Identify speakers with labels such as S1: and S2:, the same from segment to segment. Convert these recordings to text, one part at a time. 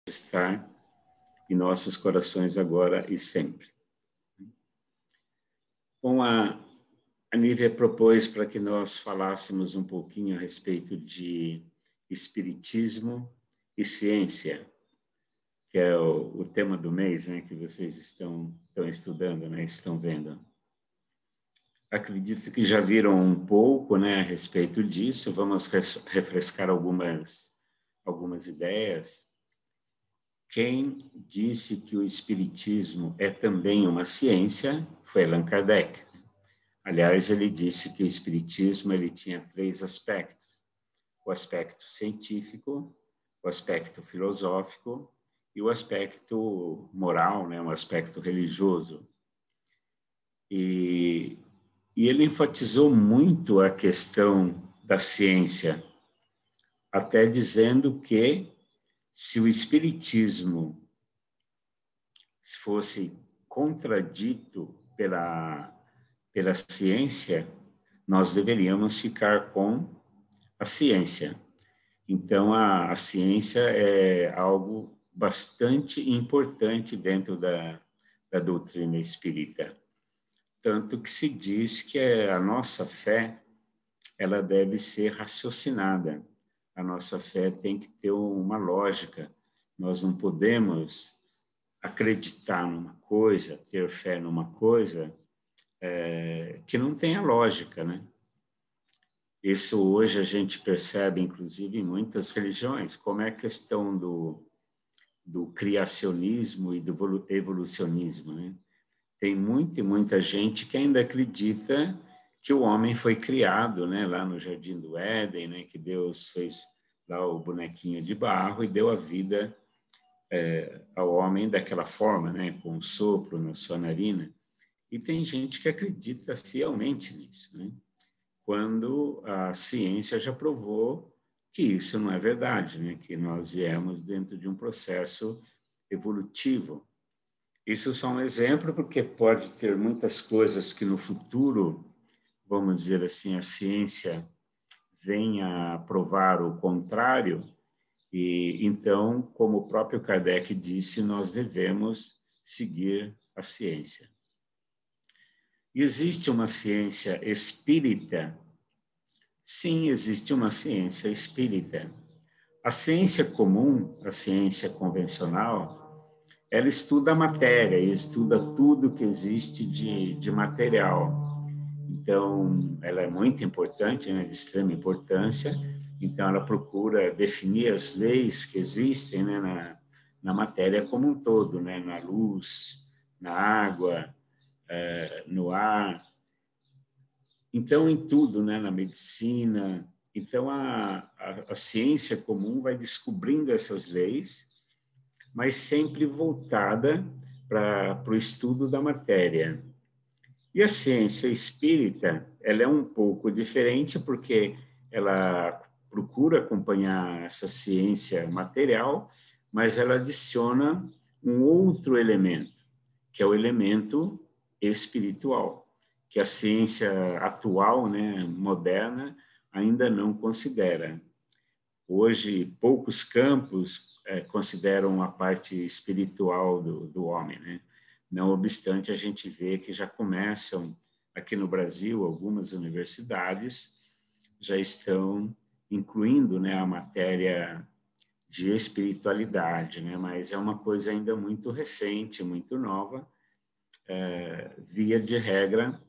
S1: estar em nossos corações agora e sempre. Bom, a Nívia propôs para que nós falássemos um pouquinho a respeito de espiritismo e ciência, que é o tema do mês, né, que vocês estão estudando, né, estão vendo. Acredito que já viram um pouco, né, a respeito disso. Vamos refrescar algumas ideias. Quem disse que o espiritismo é também uma ciência foi Allan Kardec. Aliás, ele disse que o espiritismo ele tinha 3 aspectos: o aspecto científico, o aspecto filosófico e o aspecto moral, né, um aspecto religioso. E ele enfatizou muito a questão da ciência, até dizendo que se o espiritismo fosse contradito pela ciência, nós deveríamos ficar com a ciência. Então, a ciência é algo bastante importante dentro da doutrina espírita. Tanto que se diz que a nossa fé ela deve ser raciocinada. A nossa fé tem que ter uma lógica. Nós não podemos acreditar numa coisa, ter fé numa coisa que não tenha lógica, né? Isso hoje a gente percebe, inclusive, em muitas religiões, como é a questão do criacionismo e do evolucionismo, né? Tem muita gente que ainda acredita que o homem foi criado, né, lá no Jardim do Éden, né, que Deus fez lá o bonequinho de barro e deu a vida ao homem daquela forma, né, com um sopro na sua narina. E tem gente que acredita fielmente nisso, né? Quando a ciência já provou que isso não é verdade, né? Que nós viemos dentro de um processo evolutivo. Isso é só um exemplo, porque pode ter muitas coisas que no futuro, vamos dizer assim, a ciência venha a provar o contrário, e então, como o próprio Kardec disse, nós devemos seguir a ciência. Existe uma ciência espírita? Sim, existe uma ciência espírita. A ciência comum, a ciência convencional, ela estuda a matéria, estuda tudo que existe de material. Então, ela é muito importante, né, de extrema importância. Então, ela procura definir as leis que existem, né, na matéria como um todo, né, na luz, na água, no ar. Então, em tudo, né, na medicina. Então, a ciência comum vai descobrindo essas leis, mas sempre voltada para o estudo da matéria. E a ciência espírita, ela é um pouco diferente, porque ela procura acompanhar essa ciência material, mas ela adiciona um outro elemento, que é o elemento espiritual, que a ciência atual, né, moderna, ainda não considera. Hoje, poucos campos consideram a parte espiritual do homem, né? Não obstante, a gente vê que já começam, aqui no Brasil, algumas universidades já estão incluindo, né, a matéria de espiritualidade, né? Mas é uma coisa ainda muito recente, muito nova. Via de regra,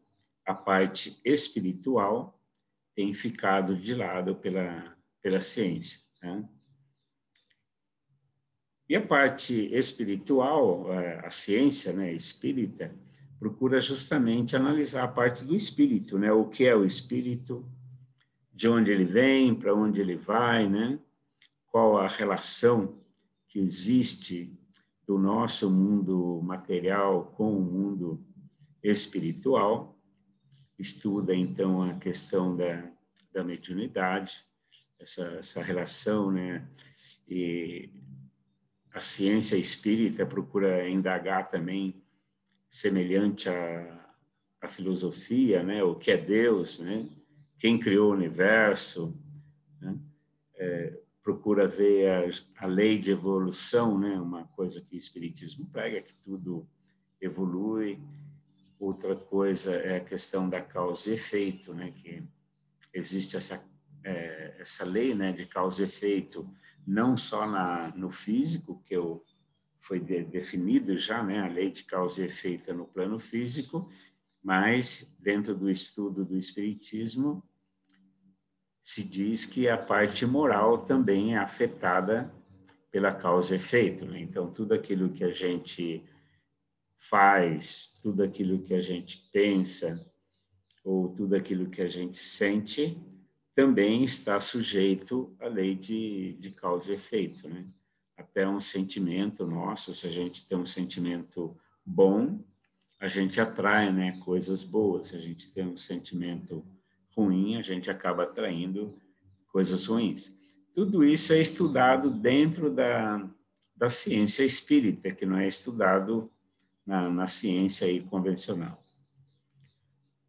S1: a parte espiritual tem ficado de lado pela ciência, né? E a parte espiritual, a ciência, né, espírita, procura justamente analisar a parte do espírito, né? O que é o espírito, de onde ele vem, para onde ele vai, né? Qual a relação que existe do nosso mundo material com o mundo espiritual. Estuda, então, a questão da mediunidade, essa relação, né? E a ciência espírita procura indagar também, semelhante à filosofia, né? O que é Deus, né? Quem criou o universo, né? procura ver a lei de evolução, né? Uma coisa que o Espiritismo prega, que tudo evolui. Outra coisa é a questão da causa e efeito, né? Que existe essa lei, né, de causa e efeito, não só no físico, que foi definido já, né, a lei de causa e efeito no plano físico, mas dentro do estudo do Espiritismo, se diz que a parte moral também é afetada pela causa e efeito, né? Então, tudo aquilo que a gente faz, tudo aquilo que a gente pensa, ou tudo aquilo que a gente sente, também está sujeito à lei de causa e efeito, né? Até um sentimento nosso, se a gente tem um sentimento bom, a gente atrai, né, coisas boas. Se a gente tem um sentimento ruim, a gente acaba atraindo coisas ruins. Tudo isso é estudado dentro da ciência espírita, que não é estudado na ciência aí convencional.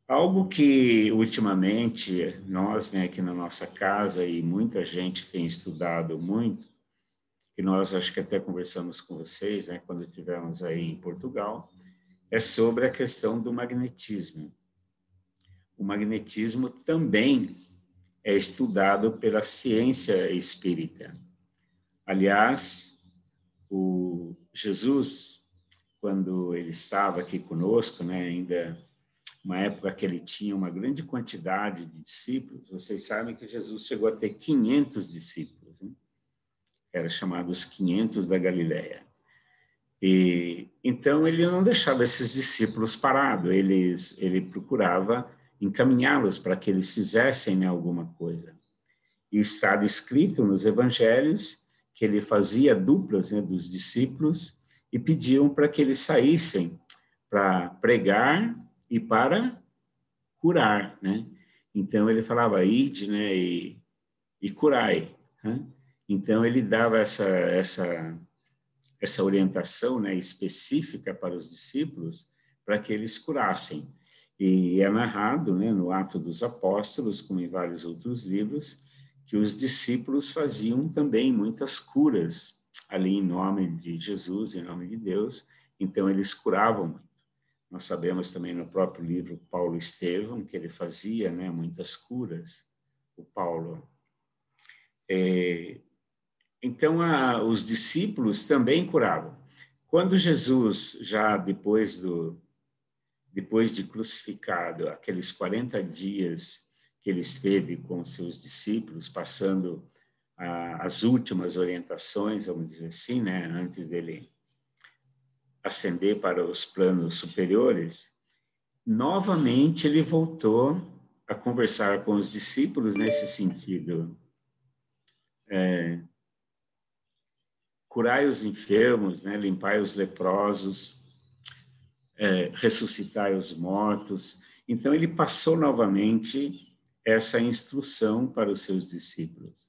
S1: Algo que, ultimamente, nós, né, aqui na nossa casa, e muita gente tem estudado muito, e nós acho que até conversamos com vocês, né, quando estivemos aí em Portugal, é sobre a questão do magnetismo. O magnetismo também é estudado pela ciência espírita. Aliás, o Jesus, quando ele estava aqui conosco, né, ainda uma época que ele tinha uma grande quantidade de discípulos, vocês sabem que Jesus chegou a ter 500 discípulos, né? Era chamado os 500 da Galileia. E então ele não deixava esses discípulos parados, ele procurava encaminhá-los para que eles fizessem, né, alguma coisa. E está descrito nos evangelhos que ele fazia duplas, né, dos discípulos e pediam para que eles saíssem para pregar e para curar, né? Então ele falava ide, né, e curai, né? Então ele dava essa orientação, né, específica para os discípulos para que eles curassem. E é narrado, né, no Atos dos Apóstolos, como em vários outros livros, que os discípulos faziam também muitas curas ali em nome de Jesus, em nome de Deus. Então eles curavam muito. Nós sabemos também no próprio livro Paulo Estevão que ele fazia, né, muitas curas, o Paulo. Então, os discípulos também curavam. Quando Jesus, já depois de crucificado, aqueles 40 dias que ele esteve com seus discípulos, passando as últimas orientações, vamos dizer assim, né, antes dele ascender para os planos superiores, novamente ele voltou a conversar com os discípulos nesse sentido. Curai os enfermos, né? Limpai os leprosos, ressuscitai os mortos. Então ele passou novamente essa instrução para os seus discípulos.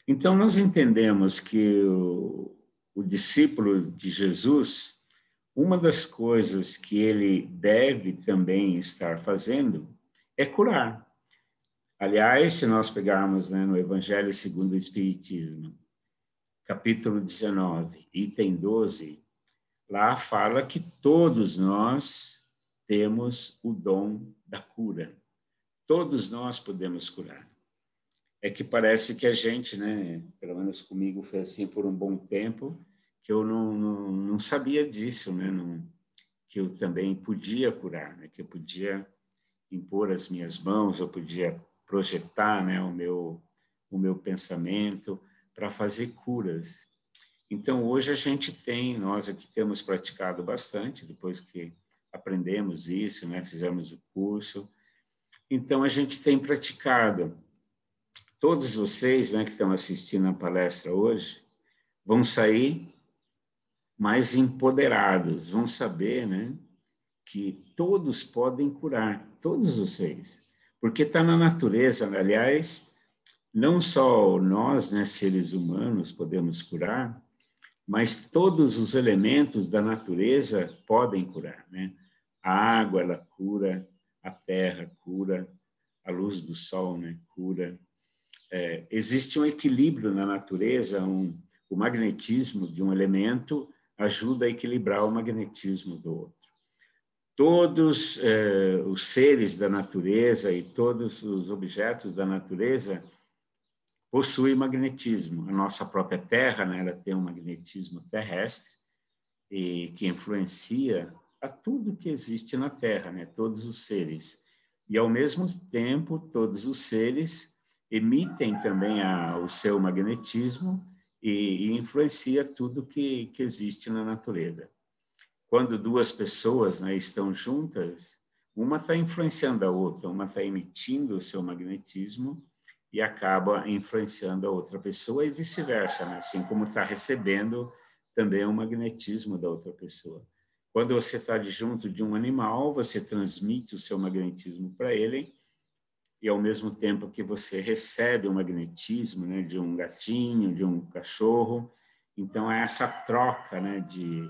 S1: Então nós entendemos que o discípulo de Jesus, uma das coisas que ele deve também estar fazendo é curar. Aliás, se nós pegarmos, né, no Evangelho segundo o Espiritismo, capítulo 19, item 12, lá fala que todos nós temos o dom da cura. Todos nós podemos curar. É que parece que a gente, né, pelo menos comigo foi assim por um bom tempo, que eu não sabia disso, né, que eu também podia curar, né, que eu podia impor as minhas mãos, eu podia projetar, né, o meu pensamento para fazer curas. Então, hoje a gente tem, nós aqui temos praticado bastante, depois que aprendemos isso, né, fizemos o curso. Então, a gente tem praticado. Todos vocês, né, que estão assistindo a palestra hoje, vão sair mais empoderados, vão saber, né, que todos podem curar, todos vocês, porque está na natureza. Aliás, não só nós, né, seres humanos, podemos curar, mas todos os elementos da natureza podem curar, né? A água, ela cura, a terra cura, a luz do sol, né, cura, existe um equilíbrio na natureza, o magnetismo de um elemento ajuda a equilibrar o magnetismo do outro. Todos os seres da natureza e todos os objetos da natureza possuem magnetismo. A nossa própria Terra, né, ela tem um magnetismo terrestre e que influencia a tudo que existe na Terra, né, todos os seres. E, ao mesmo tempo, todos os seres emitem também o seu magnetismo e influencia tudo que existe na natureza. Quando duas pessoas, né, estão juntas, uma está influenciando a outra, uma está emitindo o seu magnetismo e acaba influenciando a outra pessoa e vice-versa, né? Assim como está recebendo também o magnetismo da outra pessoa. Quando você está junto de um animal, você transmite o seu magnetismo para ele e, ao mesmo tempo que você recebe o magnetismo, né, de um gatinho, de um cachorro, então é essa troca, né, de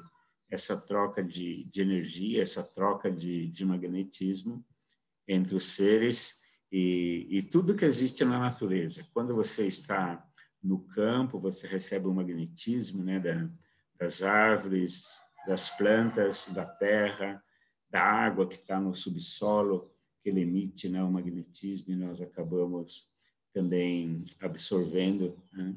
S1: energia, essa troca de magnetismo entre os seres e tudo que existe na natureza. Quando você está no campo, você recebe o magnetismo, né, das árvores, das plantas, da terra, da água que está no subsolo, que ele emite, né, o magnetismo, e nós acabamos também absorvendo, né?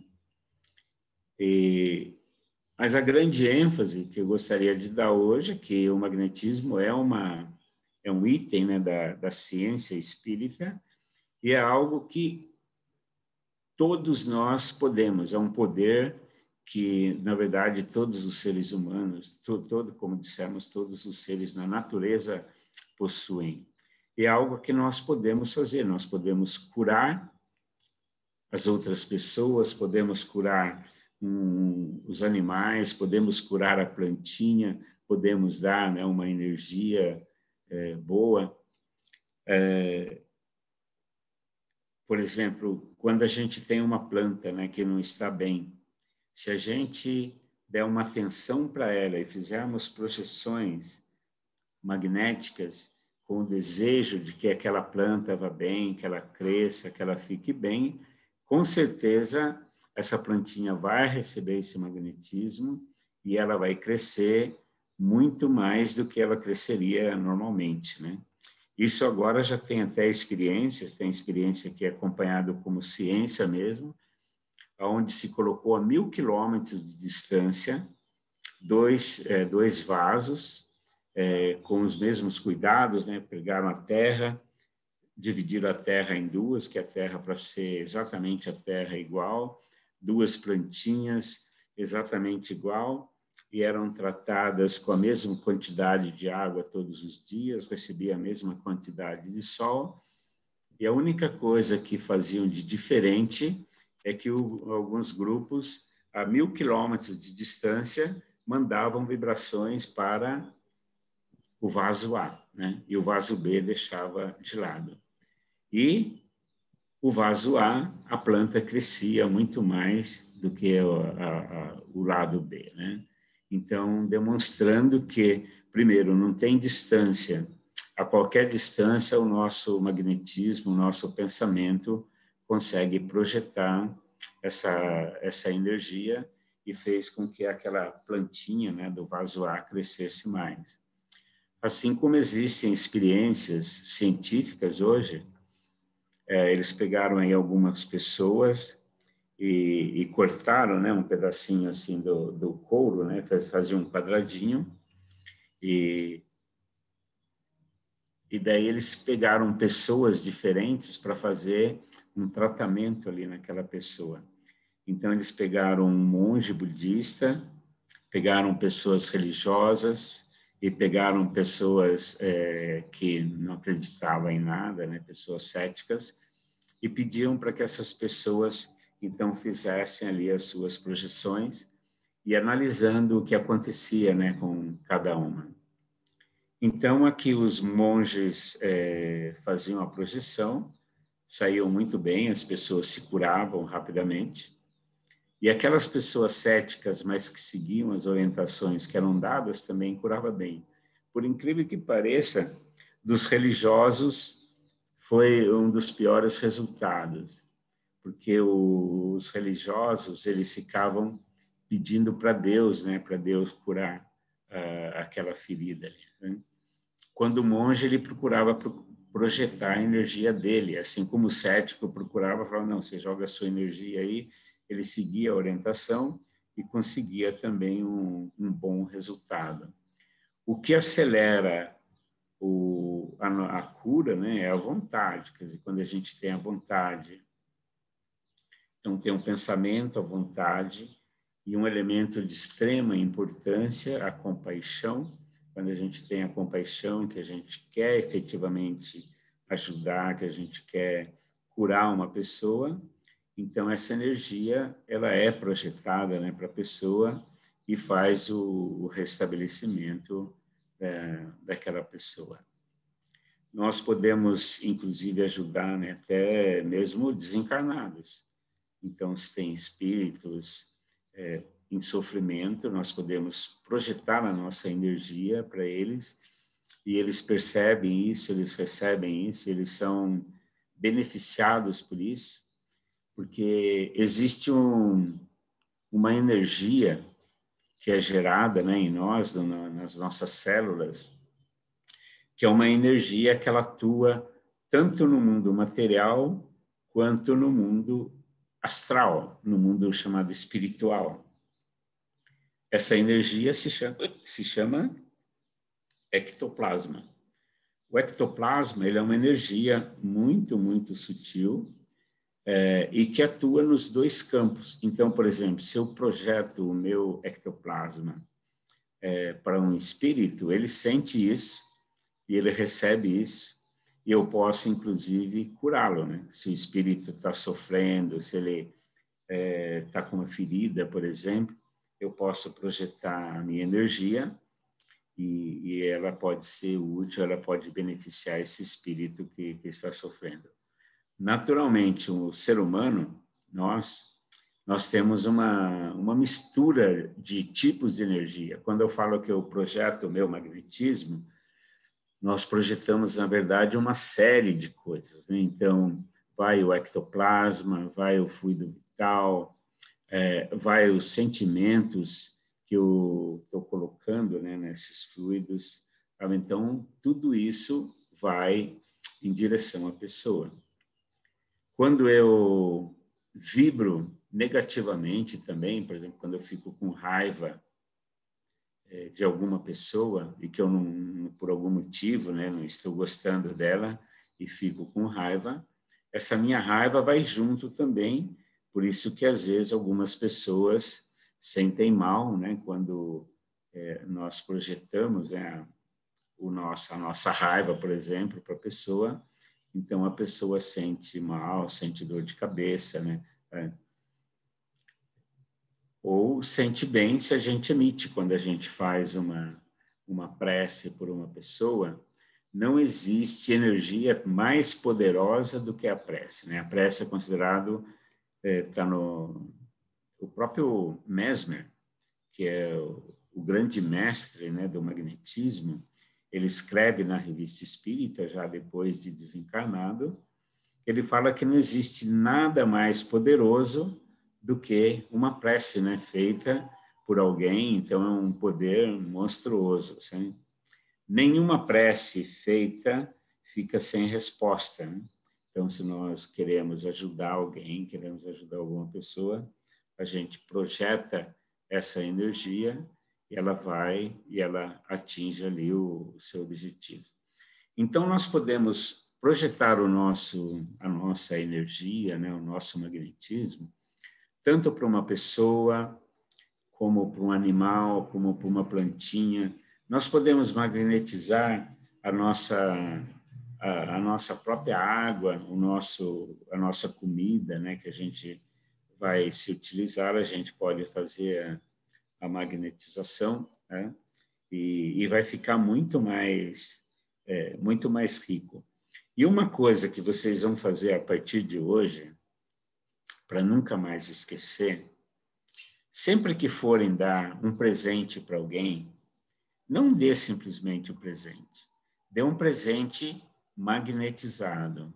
S1: Mas a grande ênfase que eu gostaria de dar hoje é que o magnetismo é um item, né, da ciência espírita e é algo que todos nós podemos, é um poder que, na verdade, todos os seres humanos, como dissemos, todos os seres na natureza possuem. E é algo que nós podemos fazer, nós podemos curar as outras pessoas, podemos curar os animais, podemos curar a plantinha, podemos dar, né, uma energia boa. Por exemplo, quando a gente tem uma planta, né, que não está bem, se a gente der uma atenção para ela e fizermos projeções magnéticas com o desejo de que aquela planta vá bem, que ela cresça, que ela fique bem, com certeza essa plantinha vai receber esse magnetismo e ela vai crescer muito mais do que ela cresceria normalmente, né? Isso agora já tem até experiências, tem experiência que é acompanhado como ciência mesmo, onde se colocou a 1.000 quilômetros de distância dois vasos com os mesmos cuidados, né? Pegaram a terra, dividiram a terra em duas, que a terra para ser exatamente a terra igual, duas plantinhas exatamente igual, e eram tratadas com a mesma quantidade de água todos os dias, recebia a mesma quantidade de sol, e a única coisa que faziam de diferente é que alguns grupos, a 1.000 quilômetros de distância, mandavam vibrações para o vaso A, né? E o vaso B deixava de lado. E o vaso A, a planta crescia muito mais do que o lado B, né? Então, demonstrando que, primeiro, não tem distância. A qualquer distância, o nosso magnetismo, o nosso pensamento consegue projetar essa energia e fez com que aquela plantinha, né, do vaso A crescesse mais. Assim como existem experiências científicas hoje, eles pegaram aí algumas pessoas e cortaram, né, um pedacinho assim do couro, né, faziam um quadradinho e daí eles pegaram pessoas diferentes para fazer um tratamento ali naquela pessoa. Então eles pegaram um monge budista, pegaram pessoas religiosas e pegaram pessoas que não acreditavam em nada, né, pessoas céticas, e pediam para que essas pessoas então fizessem ali as suas projeções e analisando o que acontecia, né, com cada uma. Então aqui os monges faziam a projeção, saíam muito bem, as pessoas se curavam rapidamente. E aquelas pessoas céticas, mas que seguiam as orientações que eram dadas, também curava bem. Por incrível que pareça, dos religiosos foi um dos piores resultados, porque os religiosos, eles ficavam pedindo para Deus, né, para Deus curar aquela ferida ali, né? Quando o monge, ele procurava projetar a energia dele, assim como o cético procurava falar, não, você joga a sua energia aí, ele seguia a orientação e conseguia também um bom resultado. O que acelera a cura, né, é a vontade, quer dizer, quando a gente tem a vontade. Então, tem um pensamento, a vontade, e um elemento de extrema importância, a compaixão. Quando a gente tem a compaixão, que a gente quer efetivamente ajudar, que a gente quer curar uma pessoa, então essa energia ela é projetada, né, para a pessoa e faz o restabelecimento daquela pessoa. Nós podemos, inclusive, ajudar, né, até mesmo desencarnados. Então, se tem espíritos em sofrimento, nós podemos projetar a nossa energia para eles, e eles percebem isso, eles recebem isso, eles são beneficiados por isso, porque existe uma energia que é gerada, né, em nós, nas nossas células, que é uma energia que ela atua tanto no mundo material quanto no mundo astral, no mundo chamado espiritual. Essa energia se chama ectoplasma. O ectoplasma ele é uma energia muito, muito sutil e que atua nos dois campos. Então, por exemplo, se eu projeto o meu ectoplasma para um espírito, ele sente isso e ele recebe isso, e eu posso, inclusive, curá-lo, né? Se o espírito está sofrendo, se ele está com uma ferida, por exemplo, eu posso projetar a minha energia e ela pode ser útil, ela pode beneficiar esse espírito que está sofrendo. Naturalmente, o ser humano, nós temos uma mistura de tipos de energia. Quando eu falo que eu projeto o meu magnetismo, nós projetamos, na verdade, uma série de coisas, né? Então, vai o ectoplasma, vai o fluido vital, vai os sentimentos que eu estou colocando, né, nesses fluidos. Então, tudo isso vai em direção à pessoa. Quando eu vibro negativamente também, por exemplo, quando eu fico com raiva de alguma pessoa e que eu não, por algum motivo, né, não estou gostando dela e fico com raiva, essa minha raiva vai junto também. Por isso que às vezes algumas pessoas sentem mal, né, quando nós projetamos, né, a nossa raiva, por exemplo, para a pessoa. Então a pessoa sente mal, sente dor de cabeça, né? Ou sente bem se a gente emite quando a gente faz uma prece por uma pessoa. Não existe energia mais poderosa do que a prece, né? A prece é considerado, está no o próprio Mesmer, que é o grande mestre, né, do magnetismo. Ele escreve na Revista Espírita, já depois de desencarnado, ele fala que não existe nada mais poderoso do que uma prece, né, feita por alguém. Então é um poder monstruoso, assim. Nenhuma prece feita fica sem resposta, né? Então, se nós queremos ajudar alguém, queremos ajudar alguma pessoa, a gente projeta essa energia e ela vai e ela atinge ali o seu objetivo. Então, nós podemos projetar a nossa energia, né, o nosso magnetismo, tanto para uma pessoa, como para um animal, como para uma plantinha. Nós podemos magnetizar a nossa própria água, a nossa comida, né, que a gente vai se utilizar, a gente pode fazer a magnetização, né, e vai ficar muito mais rico. E uma coisa que vocês vão fazer a partir de hoje, para nunca mais esquecer, sempre que forem dar um presente para alguém, não dê simplesmente o presente. Dê um presente magnetizado,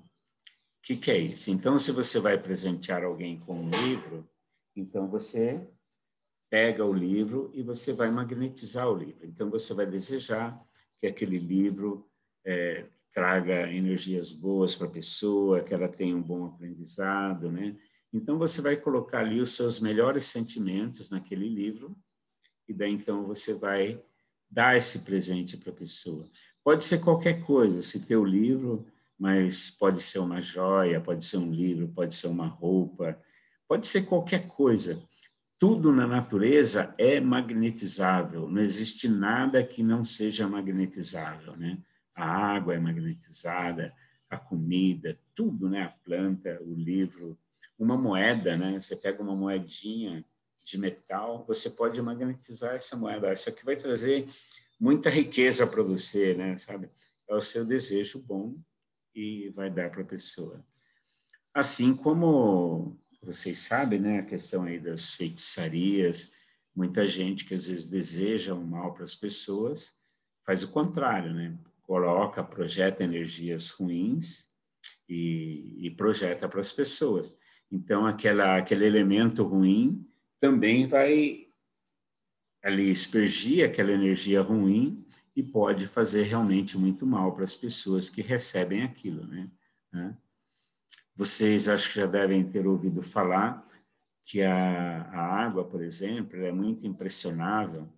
S1: que é isso? Então, se você vai presentear alguém com um livro, então você pega o livro e você vai magnetizar o livro. Então, você vai desejar que aquele livro traga energias boas para a pessoa, que ela tenha um bom aprendizado, né? Então, você vai colocar ali os seus melhores sentimentos naquele livro e daí, então, você vai dar esse presente para a pessoa. Pode ser qualquer coisa, se ter o livro, mas pode ser uma joia, pode ser um livro, pode ser uma roupa, pode ser qualquer coisa. Tudo na natureza é magnetizável, não existe nada que não seja magnetizável, né? A água é magnetizada, a comida, tudo, né? A planta, o livro, uma moeda, né? Você pega uma moedinha de metal, você pode magnetizar essa moeda. Isso aqui vai trazer muita riqueza para você, né? Sabe? É o seu desejo bom e vai dar para a pessoa. Assim como vocês sabem, né, a questão aí das feitiçarias, muita gente que às vezes deseja o mal para as pessoas, faz o contrário, né? Projeta energias ruins e projeta para as pessoas. Então, aquele elemento ruim também vai ali aspergir aquela energia ruim e pode fazer realmente muito mal para as pessoas que recebem aquilo, né? Vocês acho que já devem ter ouvido falar que a água, por exemplo, é muito impressionável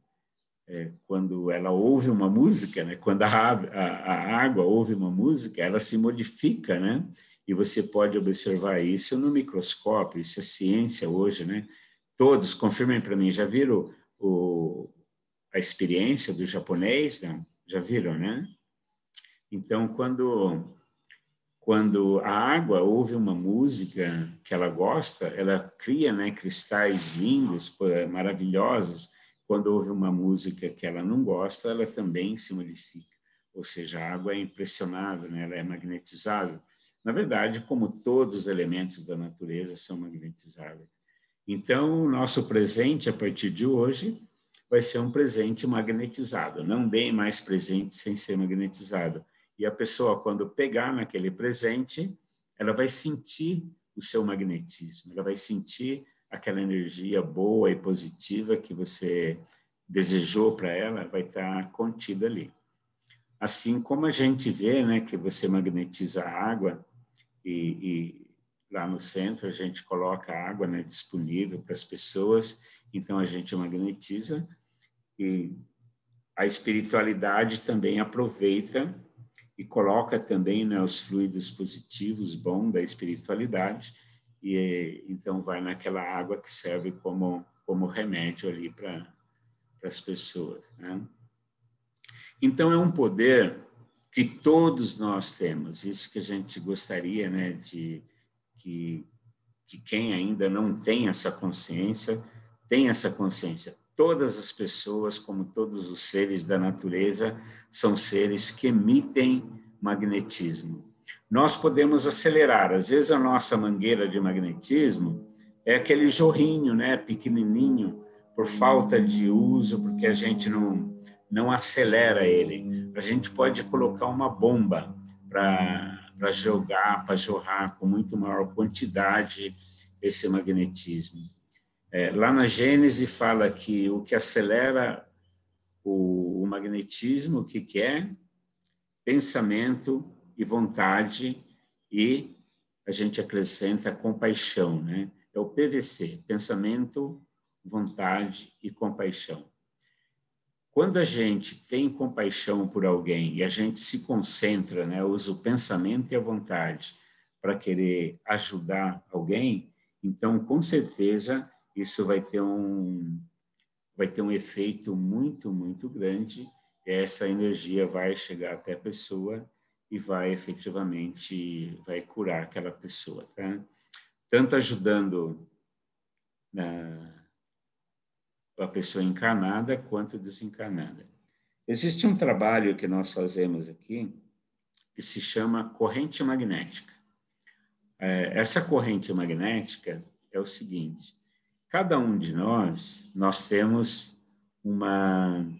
S1: quando ela ouve uma música, né? Quando a água ouve uma música, ela se modifica, né? E você pode observar isso no microscópio, isso é ciência hoje, né? Todos, confirmem para mim, já viram a experiência do japonês? Não? Já viram, né? Então, quando a água ouve uma música que ela gosta, ela cria, né, cristais lindos, maravilhosos. Quando ouve uma música que ela não gosta, ela também se modifica. Ou seja, a água é impressionável, né? Ela é magnetizável. Na verdade, como todos os elementos da natureza são magnetizáveis. Então, o nosso presente, a partir de hoje, vai ser um presente magnetizado. Não deem mais presente sem ser magnetizado. E a pessoa, quando pegar naquele presente, ela vai sentir o seu magnetismo, ela vai sentir aquela energia boa e positiva que você desejou para ela, vai estar contida ali. Assim como a gente vê, né, que você magnetiza a água e lá no centro a gente coloca a água, né, disponível para as pessoas, então a gente magnetiza e a espiritualidade também aproveita e coloca também, né, os fluidos positivos, bom da espiritualidade, e então vai naquela água que serve como remédio ali para as pessoas, né? Então é um poder que todos nós temos, isso que a gente gostaria, né, de que quem ainda não tem essa consciência, tem essa consciência. Todas as pessoas, como todos os seres da natureza, são seres que emitem magnetismo. Nós podemos acelerar. Às vezes a nossa mangueira de magnetismo é aquele jorrinho, né, pequenininho, por falta de uso, porque a gente não acelera ele. A gente pode colocar uma bomba para jogar, para jorrar com muito maior quantidade esse magnetismo. Lá na Gênese fala que o que acelera o magnetismo, o que é? Pensamento e vontade, e a gente acrescenta compaixão, né? É o PVC, pensamento, vontade e compaixão. Quando a gente tem compaixão por alguém e a gente se concentra, né, usa o pensamento e a vontade para querer ajudar alguém, então, com certeza, isso vai ter um efeito muito, muito grande. E essa energia vai chegar até a pessoa e vai efetivamente curar aquela pessoa, tá? Tanto ajudando a pessoa encarnada quanto desencarnada. Existe um trabalho que nós fazemos aqui que se chama corrente magnética. Essa corrente magnética é o seguinte: cada um de nós temos um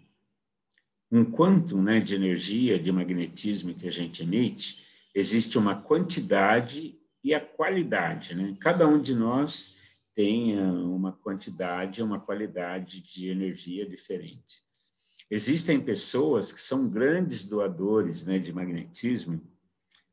S1: quantum, de energia, de magnetismo que a gente emite. Existe uma quantidade e a qualidade, né? Cada um de nós tem uma quantidade, uma qualidade de energia diferente. Existem pessoas que são grandes doadores, né, de magnetismo.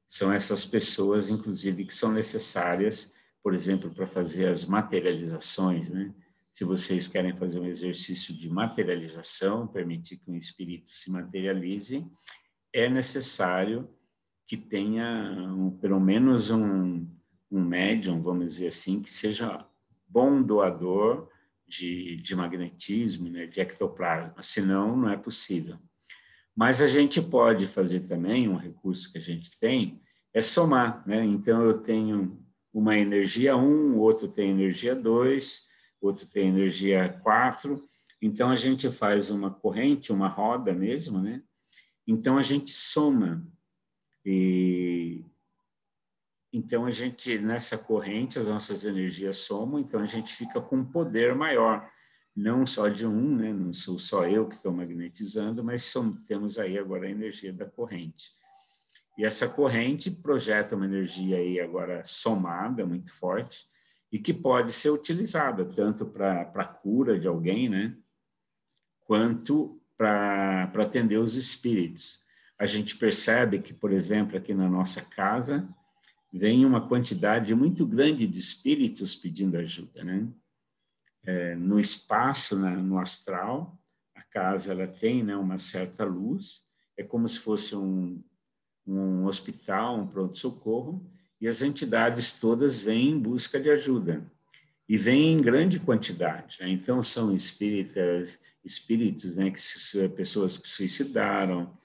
S1: São essas pessoas, inclusive, que são necessárias, por exemplo, para fazer as materializações, né? Se vocês querem fazer um exercício de materialização, permitir que um espírito se materialize, é necessário que tenha pelo menos um médium, vamos dizer assim, que seja bom doador de magnetismo, né, de ectoplasma, senão não é possível. Mas a gente pode fazer também, um recurso que a gente tem, é somar, né? Então, eu tenho uma energia 1, o outro tem energia 2, outro tem energia 4, então a gente faz uma corrente, uma roda mesmo, né? Então, a gente soma. E então, a gente, nessa corrente, as nossas energias somam, então a gente fica com um poder maior, não só de um, né? Não sou só eu que estou magnetizando, mas temos aí agora a energia da corrente. E essa corrente projeta uma energia aí agora somada, muito forte, e que pode ser utilizada tanto para a cura de alguém, né? Quanto para atender os espíritos. A gente percebe que, por exemplo, aqui na nossa casa, vem uma quantidade muito grande de espíritos pedindo ajuda, né? No espaço, no astral, a casa ela tem, né, uma certa luz, é como se fosse um hospital, um pronto-socorro, e as entidades todas vêm em busca de ajuda. E vêm em grande quantidade, né? Então, são espíritos, né, pessoas que suicidaram,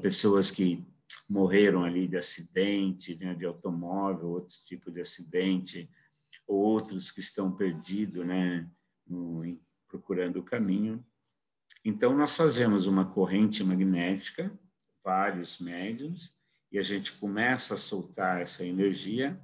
S1: pessoas que morreram ali de acidente, né, de automóvel, outro tipo de acidente, ou outros que estão perdidos, né, procurando o caminho. Então, nós fazemos uma corrente magnética, vários médiums, e a gente começa a soltar essa energia.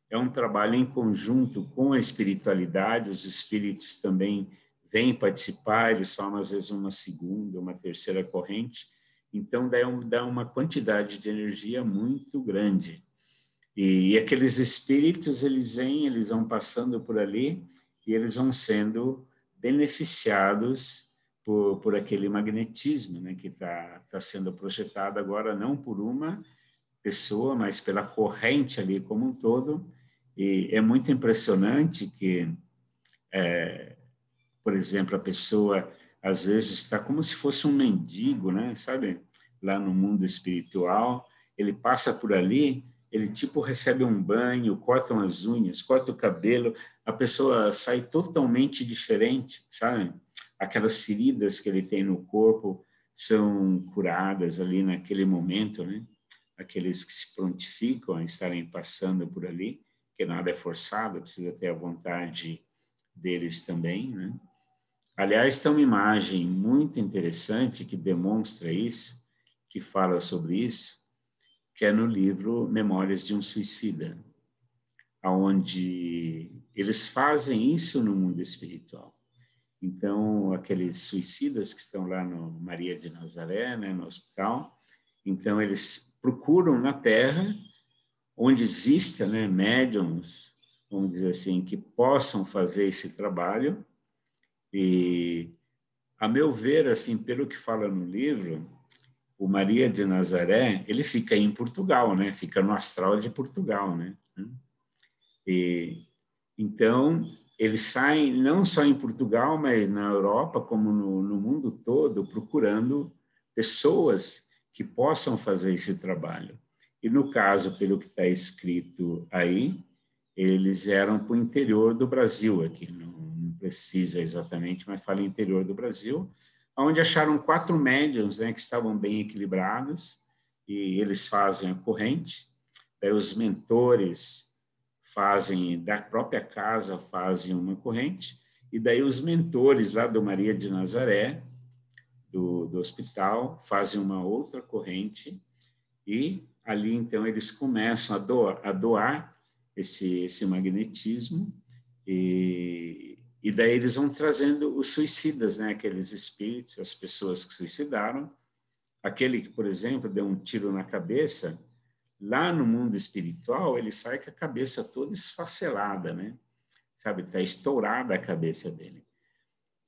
S1: É um trabalho em conjunto com a espiritualidade, os espíritos também vêm participar, eles formam às vezes uma segunda, uma terceira corrente, então dá uma quantidade de energia muito grande. E aqueles espíritos, eles vão passando por ali e eles vão sendo beneficiados por aquele magnetismo, né, que está sendo projetado agora não por uma pessoa, mas pela corrente ali como um todo. E é muito impressionante que, por exemplo, a pessoa às vezes está como se fosse um mendigo, né? Sabe? Lá no mundo espiritual, ele passa por ali, ele tipo recebe um banho, corta as unhas, corta o cabelo, a pessoa sai totalmente diferente, sabe? Aquelas feridas que ele tem no corpo são curadas ali naquele momento, né? Aqueles que se prontificam a estarem passando por ali, que nada é forçado, precisa ter a vontade deles também, né? Aliás, tem uma imagem muito interessante que demonstra isso, que fala sobre isso, que é no livro Memórias de um Suicida, onde eles fazem isso no mundo espiritual. Então, aqueles suicidas que estão lá no Maria de Nazaré, né, no hospital, então eles procuram na Terra, onde exista, né, médiums, vamos dizer assim, que possam fazer esse trabalho. E, a meu ver, assim, pelo que fala no livro, o Maria de Nazaré, ele fica em Portugal, né? Fica no astral de Portugal, né? E, então, eles saem não só em Portugal, mas na Europa, como no mundo todo, procurando pessoas que possam fazer esse trabalho. E, no caso, pelo que está escrito aí, eles eram para o interior do Brasil, aqui, não precisa exatamente, mas fala interior do Brasil, onde acharam 4 médiums, né, que estavam bem equilibrados, e eles fazem a corrente, daí os mentores fazem, da própria casa, fazem uma corrente, e daí os mentores lá do Maria de Nazaré, do hospital, fazem uma outra corrente, e ali, então, eles começam a doar esse magnetismo, e daí eles vão trazendo os suicidas, né? Aqueles espíritos, as pessoas que suicidaram. Aquele que, por exemplo, deu um tiro na cabeça, Lá no mundo espiritual, ele sai com a cabeça toda esfacelada, né? Sabe, está estourada a cabeça dele.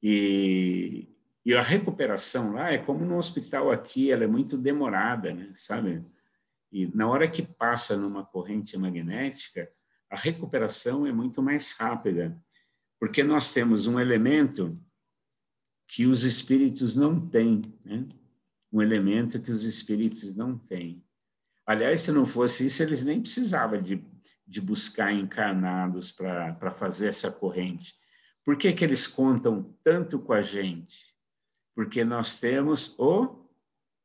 S1: E a recuperação lá é como no hospital aqui, ela é muito demorada, né? Sabe? E na hora que passa numa corrente magnética, a recuperação é muito mais rápida, porque nós temos um elemento que os espíritos não têm, né? Um elemento que os espíritos não têm. Aliás, se não fosse isso, eles nem precisavam de buscar encarnados para fazer essa corrente. Por que que eles contam tanto com a gente? Porque nós temos o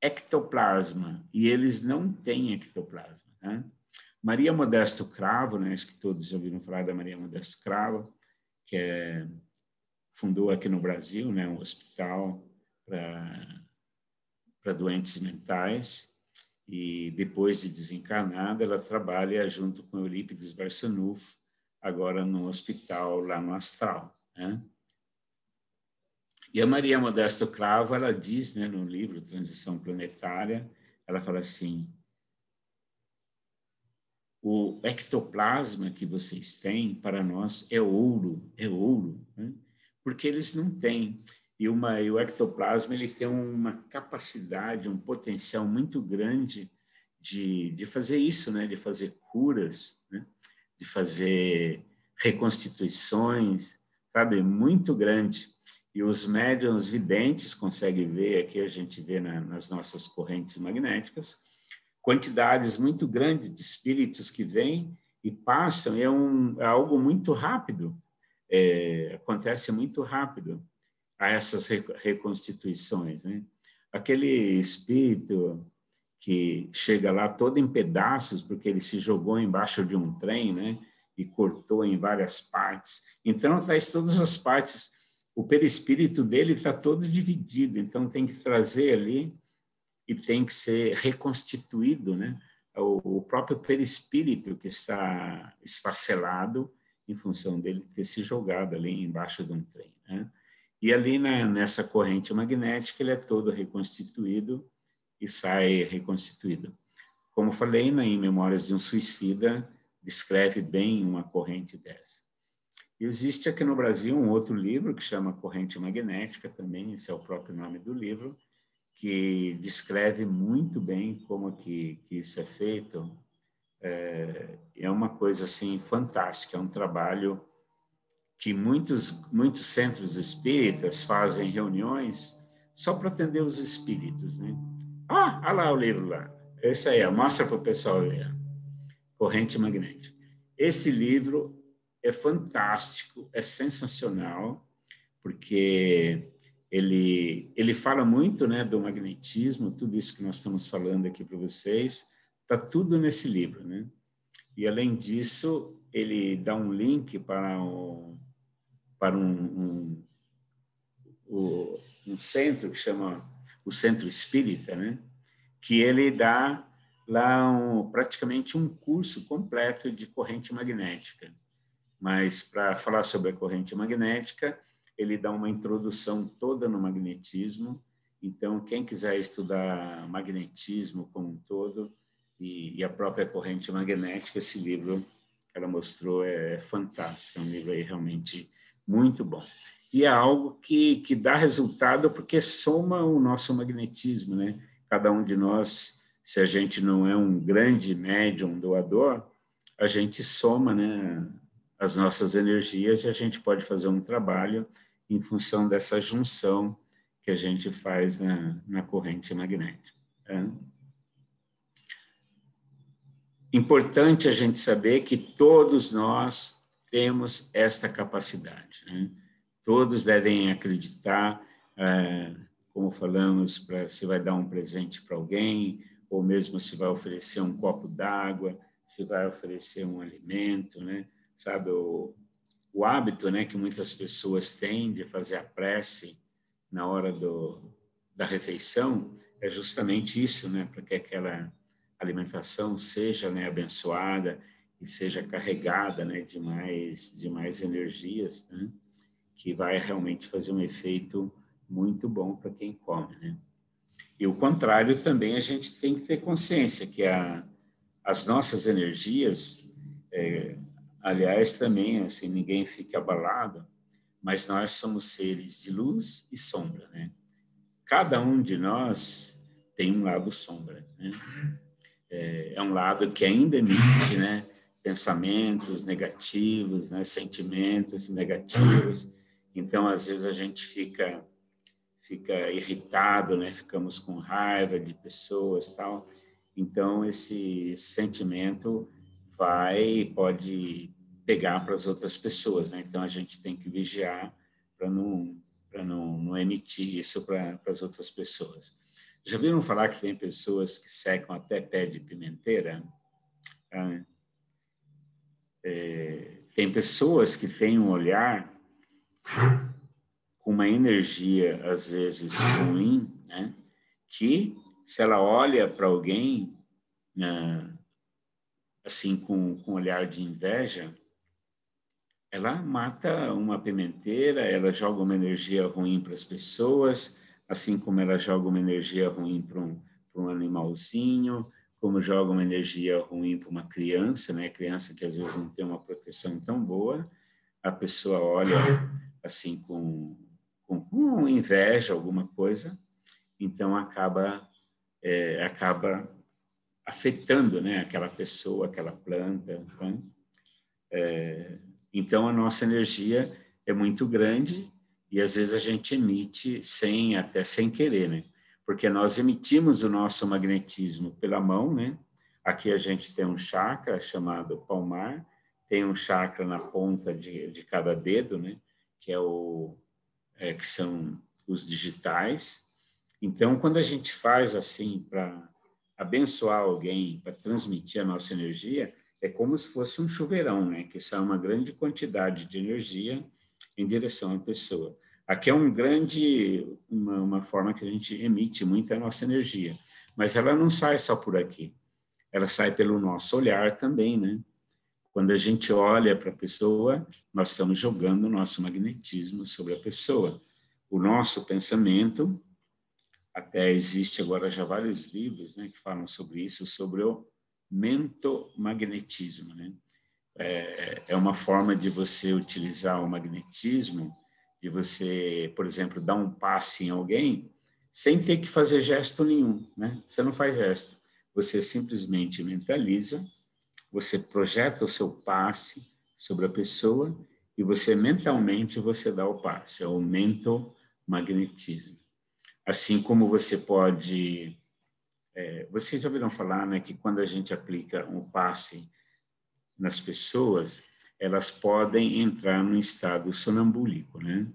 S1: ectoplasma e eles não têm ectoplasma, né? Maria Modesto Cravo, né? Acho que todos já ouviram falar da Maria Modesto Cravo, que fundou aqui no Brasil, né, um hospital para doentes mentais, e depois de desencarnada, ela trabalha junto com Eurípides Barçanufo, agora no hospital lá no Astral, né? E a Maria Modesto Cravo, ela diz, né, no livro Transição Planetária, ela fala assim: o ectoplasma que vocês têm, para nós, é ouro, né? Porque eles não têm. E o ectoplasma ele tem uma capacidade, um potencial muito grande de fazer isso, né? De fazer curas, né? De fazer reconstituições, sabe? Muito grande. E os médiuns videntes conseguem ver, aqui a gente vê nas nossas correntes magnéticas, quantidades muito grandes de espíritos que vêm e passam, e é algo muito rápido, acontece muito rápido a essas reconstituições, né? Aquele espírito que chega lá todo em pedaços, porque ele se jogou embaixo de um trem, né? E cortou em várias partes. Então, traz todas as partes. O perispírito dele está todo dividido, então tem que trazer ali e tem que ser reconstituído, né? O próprio perispírito que está esfacelado em função dele ter se jogado ali embaixo de um trem, né? E ali nessa corrente magnética ele é todo reconstituído e sai reconstituído. Como falei, em Memórias de um Suicida, descreve bem uma corrente dessa. Existe aqui no Brasil um outro livro que chama Corrente Magnética também, esse é o próprio nome do livro, que descreve muito bem como que isso é feito. É uma coisa assim fantástica, é um trabalho que muitos centros espíritas fazem reuniões só para atender os espíritos, né? Olha lá o livro lá. Esse aí, mostra para o pessoal ler. Corrente Magnética. Esse livro é fantástico, é sensacional, porque ele fala muito, né, do magnetismo, tudo isso que nós estamos falando aqui para vocês, está tudo nesse livro, né? E, além disso, ele dá um link para um centro que chama o Centro Espírita, né? Que ele dá lá praticamente um curso completo de corrente magnética. Mas, para falar sobre a corrente magnética, ele dá uma introdução toda no magnetismo. Então, quem quiser estudar magnetismo como um todo e a própria corrente magnética, esse livro que ela mostrou é fantástico, é um livro aí realmente muito bom. E é algo que dá resultado porque soma o nosso magnetismo, né? Cada um de nós, se a gente não é um grande médium doador, a gente soma, né, as nossas energias e a gente pode fazer um trabalho em função dessa junção que a gente faz na corrente magnética. Tá? Importante a gente saber que todos nós temos esta capacidade, né? Todos devem acreditar, como falamos, se vai dar um presente para alguém, ou mesmo se vai oferecer um copo d'água, se vai oferecer um alimento, né? Sabe, o hábito, né, que muitas pessoas têm de fazer a prece na hora da refeição é justamente isso, né, para que aquela alimentação seja, né, abençoada e seja carregada, né, de mais energias, né, que vai realmente fazer um efeito muito bom para quem come, né? E o contrário também a gente tem que ter consciência que as nossas energias, aliás, também, assim, ninguém fica abalado, mas nós somos seres de luz e sombra, né? Cada um de nós tem um lado sombra, né? É um lado que ainda emite, né, pensamentos negativos, né, sentimentos negativos. Então, às vezes, a gente fica irritado, né? Ficamos com raiva de pessoas, tal. Então, esse sentimento pode pegar para as outras pessoas, né? Então, a gente tem que vigiar para não emitir isso para as outras pessoas. Já viram falar que tem pessoas que secam até pé de pimenteira? Tem pessoas que têm um olhar com uma energia, às vezes, ruim, né? Que, se ela olha para alguém, assim, com um olhar de inveja, ela mata uma pimenteira, ela joga uma energia ruim para as pessoas, assim como ela joga uma energia ruim para um animalzinho, como joga uma energia ruim para uma criança, né? Criança que às vezes não tem uma proteção tão boa, a pessoa olha assim com inveja, alguma coisa, então acaba afetando, né, aquela pessoa, aquela planta. Né? Então a nossa energia é muito grande e às vezes a gente emite até sem querer, né? Porque nós emitimos o nosso magnetismo pela mão, né? Aqui a gente tem um chakra chamado palmar, tem um chakra na ponta de cada dedo, né? Que são os digitais. Então, quando a gente faz assim para abençoar alguém, para transmitir a nossa energia, é como se fosse um chuveirão, né? Que sai uma grande quantidade de energia em direção à pessoa. Aqui é uma forma que a gente emite muita nossa energia, mas ela não sai só por aqui, ela sai pelo nosso olhar também, né? Quando a gente olha para a pessoa, nós estamos jogando o nosso magnetismo sobre a pessoa. O nosso pensamento, até existe agora já vários livros, né, que falam sobre isso, sobre o mentomagnetismo, né? É uma forma de você utilizar o magnetismo, de você, por exemplo, dar um passe em alguém sem ter que fazer gesto nenhum, né? Você não faz gesto, você simplesmente mentaliza, você projeta o seu passe sobre a pessoa e você mentalmente você dá o passe, é o mentomagnetismo. Assim como você pode... vocês já ouviram falar, né, que quando a gente aplica um passe nas pessoas, elas podem entrar num estado sonambúlico, né?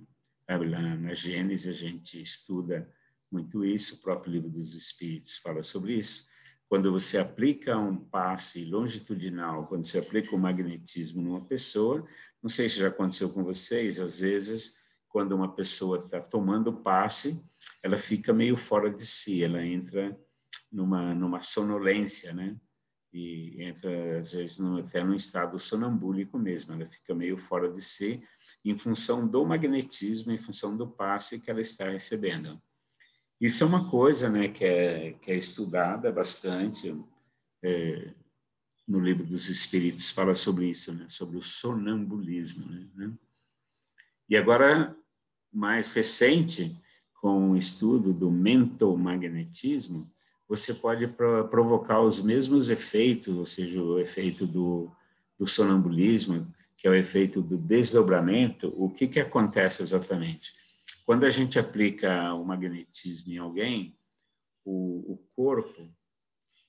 S1: Lá na Gênesis a gente estuda muito isso, o próprio Livro dos Espíritos fala sobre isso. Quando você aplica um passe longitudinal, quando você aplica o magnetismo numa pessoa, não sei se já aconteceu com vocês, às vezes, quando uma pessoa está tomando passe, ela fica meio fora de si, ela entra numa sonolência, né? E entra, às vezes, até num estado sonambúlico mesmo, ela fica meio fora de si, em função do magnetismo, em função do passe que ela está recebendo. Isso é uma coisa, né, que é estudada bastante, no Livro dos Espíritos fala sobre isso, né, sobre o sonambulismo, né? E agora, mais recente, com o estudo do mentomagnetismo, você pode provocar os mesmos efeitos, ou seja, o efeito do sonambulismo, que é o efeito do desdobramento. O que acontece exatamente? Quando a gente aplica o magnetismo em alguém, o corpo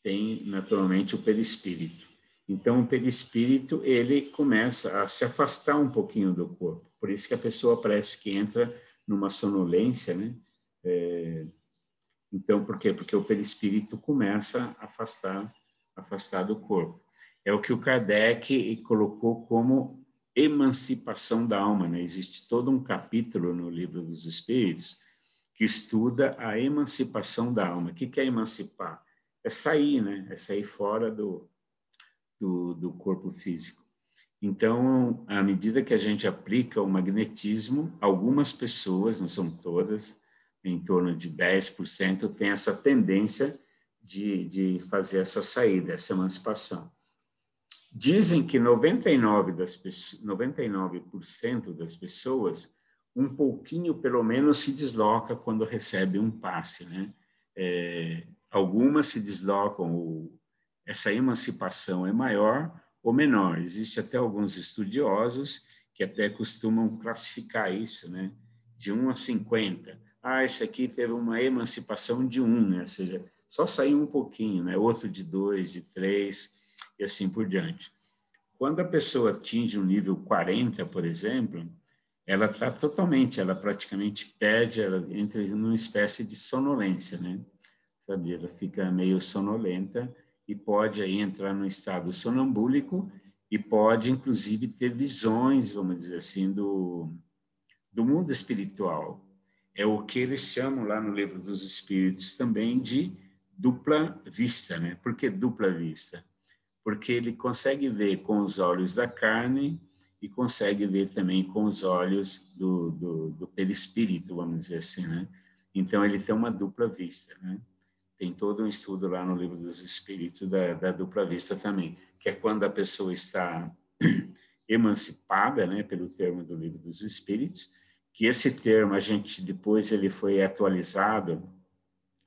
S1: tem naturalmente o perispírito. Então, o perispírito ele começa a se afastar um pouquinho do corpo. Por isso que a pessoa parece que entra numa sonolência, né? Então, por quê? Porque o perispírito começa a afastar do corpo. É o que o Kardec colocou como emancipação da alma, né? Existe todo um capítulo no Livro dos Espíritos que estuda a emancipação da alma. O que é emancipar? É sair, né? É sair fora do corpo físico. Então, à medida que a gente aplica o magnetismo, algumas pessoas, não são todas, em torno de 10%, têm essa tendência de fazer essa saída, essa emancipação. Dizem que 99% das pessoas, um pouquinho pelo menos se desloca quando recebe um passe, né? Algumas se deslocam, essa emancipação é maior ou menor. Existe até alguns estudiosos que até costumam classificar isso, né? De 1 a 50. Esse aqui teve uma emancipação de 1, né? Ou seja, só saiu um pouquinho, né? Outro de 2, de 3, e assim por diante. Quando a pessoa atinge o nível 40, por exemplo, ela está totalmente, ela praticamente perde, ela entra numa espécie de sonolência, né? Sabe? Ela fica meio sonolenta e pode aí entrar num estado sonambúlico e pode, inclusive, ter visões, vamos dizer assim, do mundo espiritual. É o que eles chamam lá no Livro dos Espíritos também de dupla vista, né? Por que dupla vista? Porque ele consegue ver com os olhos da carne e consegue ver também com os olhos do perispírito, vamos dizer assim, né? Então, ele tem uma dupla vista, né? Tem todo um estudo lá no Livro dos Espíritos da dupla vista também, que é quando a pessoa está emancipada, né, pelo termo do Livro dos Espíritos, que esse termo, a gente depois ele foi atualizado,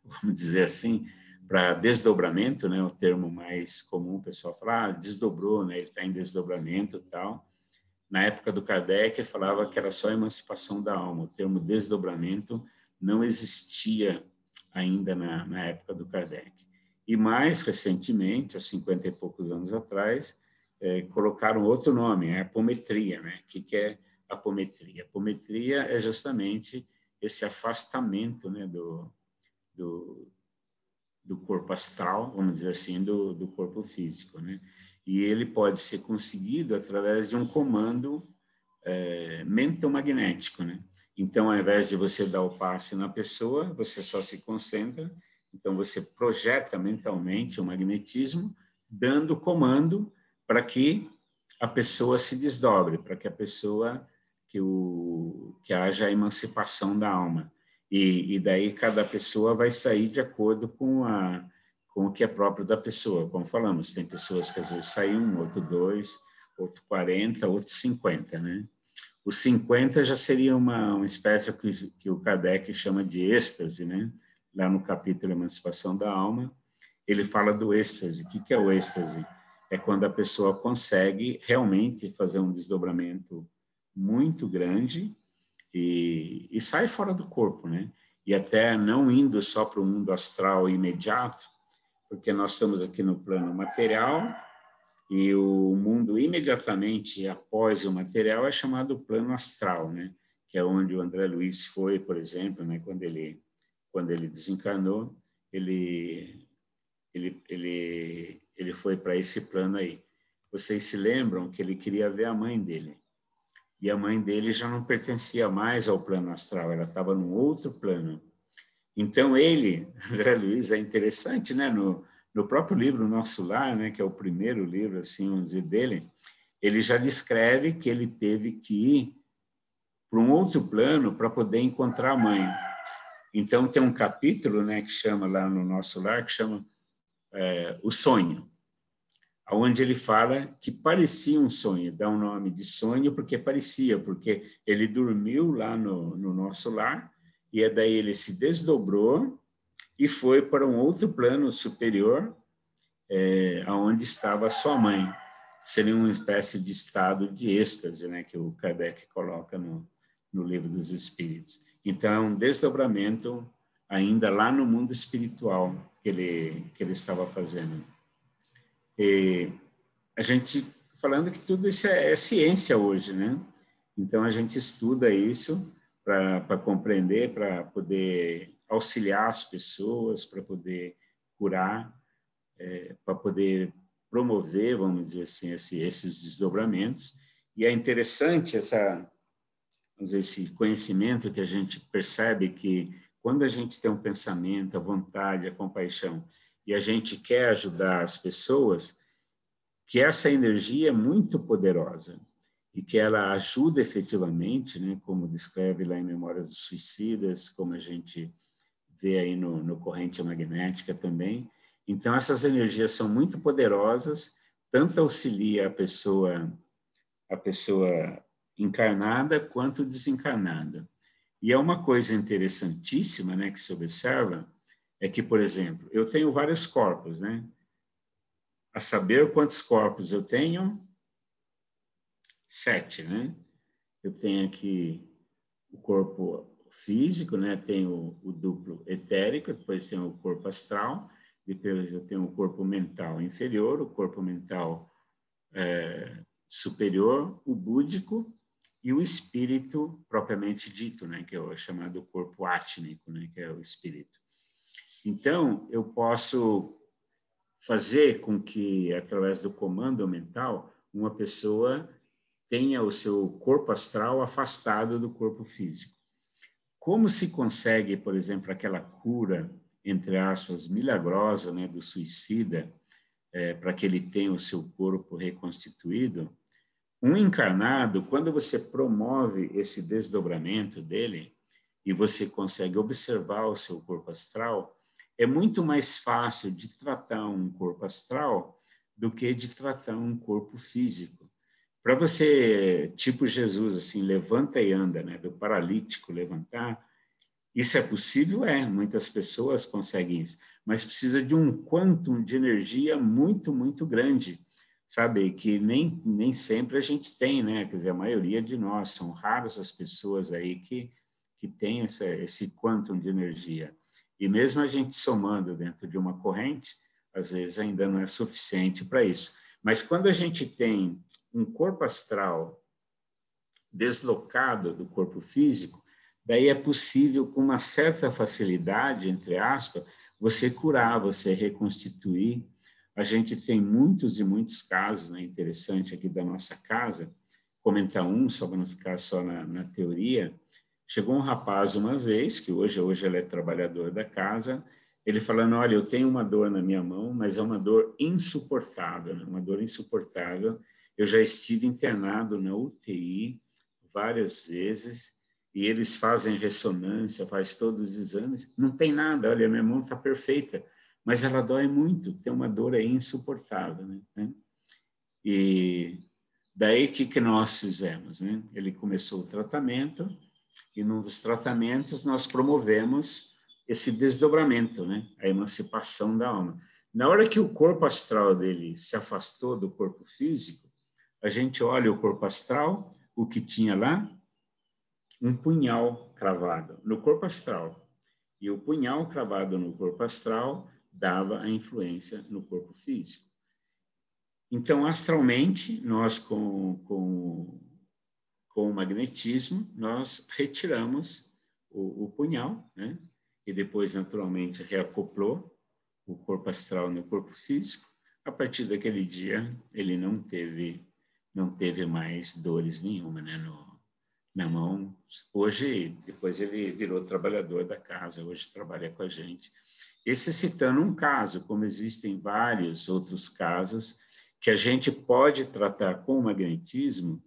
S1: vamos dizer assim, para desdobramento, né, o termo mais comum, o pessoal fala, desdobrou, né, ele está em desdobramento e tal. Na época do Kardec, falava que era só emancipação da alma. O termo desdobramento não existia ainda na época do Kardec. E mais recentemente, há 50 e poucos anos atrás, colocaram outro nome, apometria, né? O que é apometria? Apometria é justamente esse afastamento, né, do corpo astral, vamos dizer assim, do corpo físico, né? E ele pode ser conseguido através de um comando mentomagnético, né? Então, ao invés de você dar o passe na pessoa, você só se concentra, então você projeta mentalmente o magnetismo, dando comando para que a pessoa se desdobre, para que a pessoa, que haja a emancipação da alma. E daí cada pessoa vai sair de acordo com o que é próprio da pessoa. Como falamos, tem pessoas que às vezes saem 1, outro 2, outro 40, outro 50, né? Os 50 já seria uma espécie que o Kardec chama de êxtase, né? Lá no capítulo Emancipação da Alma, ele fala do êxtase. O que é o êxtase? É quando a pessoa consegue realmente fazer um desdobramento muito grande e sai fora do corpo, né? E até não indo só para o mundo astral imediato, porque nós estamos aqui no plano material e o mundo imediatamente após o material é chamado plano astral, né? Que é onde o André Luiz foi, por exemplo, né? Quando ele desencarnou, ele foi para esse plano aí. Vocês se lembram que ele queria ver a mãe dele? E a mãe dele já não pertencia mais ao plano astral, ela estava num outro plano. Então ele, André Luiz, é interessante, né? No próprio livro Nosso Lar, né, que é o primeiro livro, assim, vamos dizer, dele, ele já descreve que ele teve que ir para um outro plano para poder encontrar a mãe. Então tem um capítulo, né, que chama lá no Nosso Lar, que chama O Sonho, onde ele fala que parecia um sonho, dá o nome de sonho porque parecia, porque ele dormiu lá no Nosso Lar e daí ele se desdobrou e foi para um outro plano superior, aonde estava a sua mãe. Seria uma espécie de estado de êxtase, né, que o Kardec coloca no Livro dos Espíritos. Então, é um desdobramento ainda lá no mundo espiritual que ele estava fazendo. E a gente falando que tudo isso é ciência hoje, né? Então, a gente estuda isso para compreender, para poder auxiliar as pessoas, para poder curar, para poder promover, vamos dizer assim, esses desdobramentos. E é interessante esse conhecimento que a gente percebe que quando a gente tem um pensamento, a vontade, a compaixão, e a gente quer ajudar as pessoas, que essa energia é muito poderosa e que ela ajuda efetivamente, né, como descreve lá em Memórias dos Suicidas, como a gente vê aí no Corrente Magnética também, Então, essas energias são muito poderosas, tanto auxilia a pessoa encarnada quanto desencarnada. E é uma coisa interessantíssima, né, que se observa, é que, por exemplo, eu tenho vários corpos, né? A saber quantos corpos eu tenho? 7, né? Eu tenho aqui o corpo físico, né? Tenho o duplo etérico, depois tenho o corpo astral, depois eu tenho o corpo mental inferior, o corpo mental superior, o búdico e o espírito propriamente dito, né? Que é o chamado corpo átmico, né? Que é o espírito. Então, eu posso fazer com que, através do comando mental, uma pessoa tenha o seu corpo astral afastado do corpo físico. Como se consegue, por exemplo, aquela cura, entre aspas, milagrosa, né, do suicida, para que ele tenha o seu corpo reconstituído? Um encarnado, quando você promove esse desdobramento dele e você consegue observar o seu corpo astral, é muito mais fácil de tratar um corpo astral do que de tratar um corpo físico. Para você, tipo Jesus, assim, levanta e anda, né? Do paralítico levantar, isso é possível? É, muitas pessoas conseguem isso, mas precisa de um quantum de energia muito, muito grande, sabe? Que nem sempre a gente tem, né? Quer dizer, a maioria de nós, são raras as pessoas aí que têm esse quantum de energia. E mesmo a gente somando dentro de uma corrente, às vezes ainda não é suficiente para isso. Mas quando a gente tem um corpo astral deslocado do corpo físico, daí é possível, com uma certa facilidade, entre aspas, você curar, você reconstituir. A gente tem muitos e muitos casos, né, interessante aqui da nossa casa, comentar um, só para não ficar só na teoria. Chegou um rapaz uma vez, que hoje ele é trabalhador da casa, ele falando, olha, eu tenho uma dor na minha mão, mas é uma dor insuportável, né? Uma dor insuportável. Eu já estive internado na UTI várias vezes, e eles fazem ressonância, faz todos os exames, não tem nada, olha, minha mão está perfeita, mas ela dói muito, tem uma dor aí insuportável, né? E daí que nós fizemos, né? Ele começou o tratamento, e num dos tratamentos nós promovemos esse desdobramento, né? A emancipação da alma. Na hora que o corpo astral dele se afastou do corpo físico, a gente olha o corpo astral, o que tinha lá, um punhal cravado no corpo astral. E o punhal cravado no corpo astral dava a influência no corpo físico. Então, astralmente, nós com o magnetismo, nós retiramos o punhal, né? E depois, naturalmente, reacoplou o corpo astral no corpo físico. A partir daquele dia, ele não teve mais dores nenhuma, né? Na mão. Hoje, depois ele virou trabalhador da casa, hoje trabalha com a gente. Esse citando um caso, como existem vários outros casos, que a gente pode tratar com o magnetismo,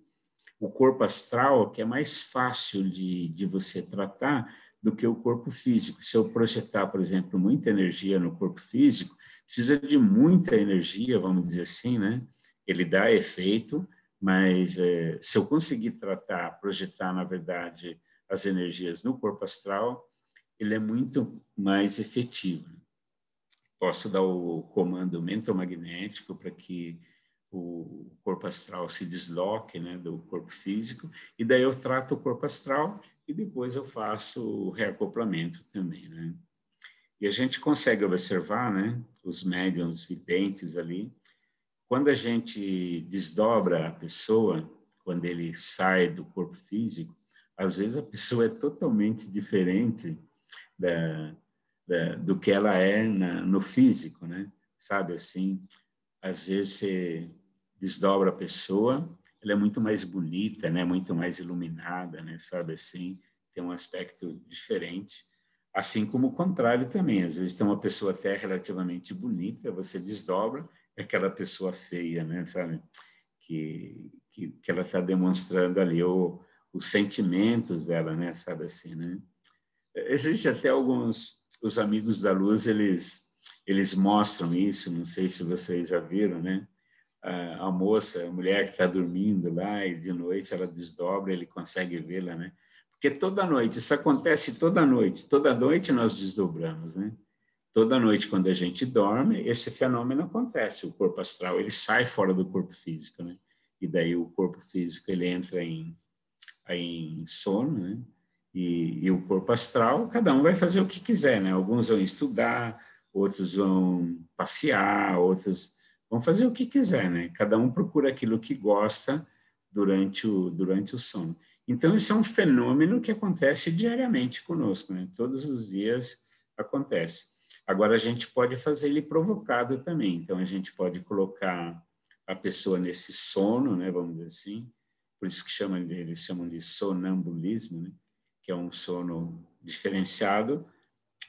S1: o corpo astral, que é mais fácil de você tratar do que o corpo físico. Se eu projetar, por exemplo, muita energia no corpo físico, precisa de muita energia, vamos dizer assim, né? Ele dá efeito, mas se eu conseguir tratar, projetar, na verdade, as energias no corpo astral, ele é muito mais efetivo. Posso dar o comando mentomagnético para que o corpo astral se desloque, né, do corpo físico, e daí eu trato o corpo astral e depois eu faço o reacoplamento também, né? E a gente consegue observar, né, os médiuns videntes ali, quando a gente desdobra a pessoa, quando ele sai do corpo físico, às vezes a pessoa é totalmente diferente do que ela é no físico, né? Sabe, assim, às vezes você desdobra a pessoa, ela é muito mais bonita, né? Muito mais iluminada, né? Sabe, assim, tem um aspecto diferente. Assim como o contrário também, às vezes tem uma pessoa até relativamente bonita, você desdobra, é aquela pessoa feia, né? Sabe, que ela está demonstrando ali os sentimentos dela, né? Sabe, assim, né? Existe até os amigos da luz, eles eles mostram isso, não sei se vocês já viram, né? A moça, a mulher que está dormindo lá e de noite ela desdobra, ele consegue vê-la, né? Porque toda noite, isso acontece toda noite nós desdobramos, né? Toda noite, quando a gente dorme, esse fenômeno acontece, o corpo astral, ele sai fora do corpo físico, né? E daí o corpo físico, ele entra em sono, né? E o corpo astral, cada um vai fazer o que quiser, né? Alguns vão estudar, outros vão passear, outros vão fazer o que quiser, né? Cada um procura aquilo que gosta durante o sono. Então, isso é um fenômeno que acontece diariamente conosco, né? Todos os dias acontece. Agora, a gente pode fazer ele provocado também. Então, a gente pode colocar a pessoa nesse sono, né? Vamos dizer assim. Por isso que eles chamam de sonambulismo, né? Que é um sono diferenciado,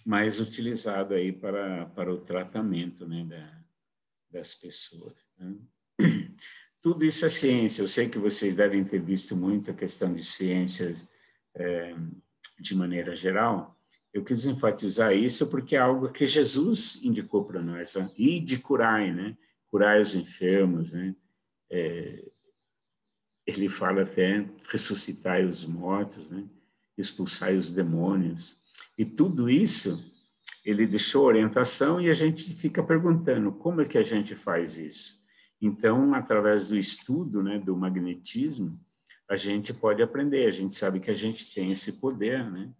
S1: mas utilizado aí para o tratamento, né? Das pessoas, né? Tudo isso é ciência. Eu sei que vocês devem ter visto muito a questão de ciência de maneira geral. Eu quis enfatizar isso porque é algo que Jesus indicou para nós, né? E de curai, né? Curai os enfermos, né? Ele fala até ressuscitai os mortos, né? Expulsai os demônios. E tudo isso, ele deixou orientação e a gente fica perguntando como é que a gente faz isso. Então, através do estudo, né, do magnetismo, a gente pode aprender. A gente sabe que a gente tem esse poder, né?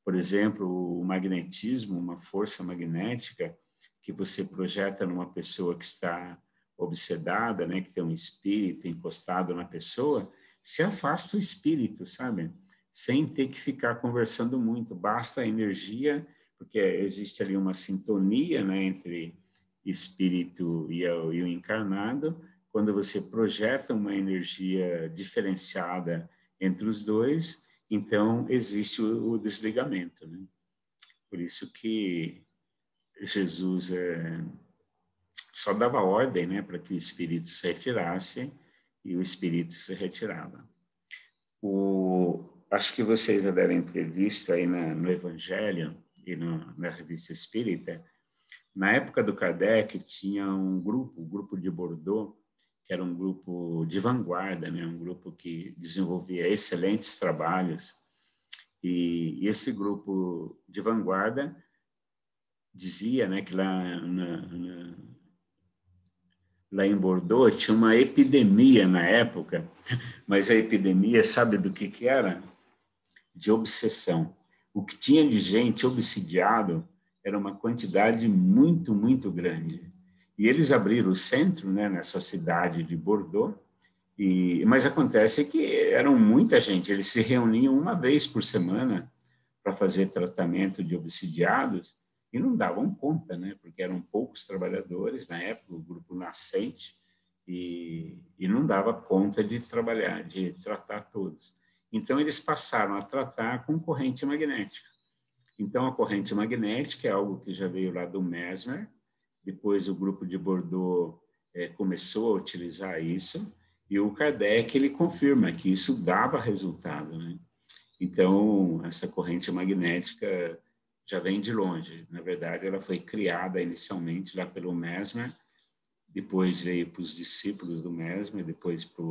S1: Por exemplo, o magnetismo, uma força magnética que você projeta numa pessoa que está obsedada, né, que tem um espírito encostado na pessoa, se afasta o espírito, sabe? Sem ter que ficar conversando muito. Basta a energia, porque existe ali uma sintonia, né, entre espírito e o encarnado. Quando você projeta uma energia diferenciada entre os dois, então existe o desligamento, né? Por isso que Jesus só dava ordem, né, para que o espírito se retirasse e o espírito se retirava. Acho que vocês já devem ter visto aí no Evangelho e na Revista Espírita. Na época do Kardec, tinha um grupo, o grupo de Bordeaux, que era um grupo de vanguarda, né? Um grupo que desenvolvia excelentes trabalhos. E esse grupo de vanguarda dizia, né, que lá em Bordeaux tinha uma epidemia na época, mas a epidemia, sabe do que era? De obsessão. O que tinha de gente obsidiado era uma quantidade muito, muito grande. E eles abriram o centro, né, nessa cidade de Bordeaux, mas acontece que eram muita gente, eles se reuniam uma vez por semana para fazer tratamento de obsidiados e não davam conta, né, porque eram poucos trabalhadores na época, o grupo nascente, e não dava conta de trabalhar, de tratar todos. Então, eles passaram a tratar com corrente magnética. Então, a corrente magnética é algo que já veio lá do Mesmer, depois o grupo de Bordeaux começou a utilizar isso, e o Kardec, ele confirma que isso dava resultado, né? Então, essa corrente magnética já vem de longe. Na verdade, ela foi criada inicialmente lá pelo Mesmer, depois veio para os discípulos do Mesmer, depois para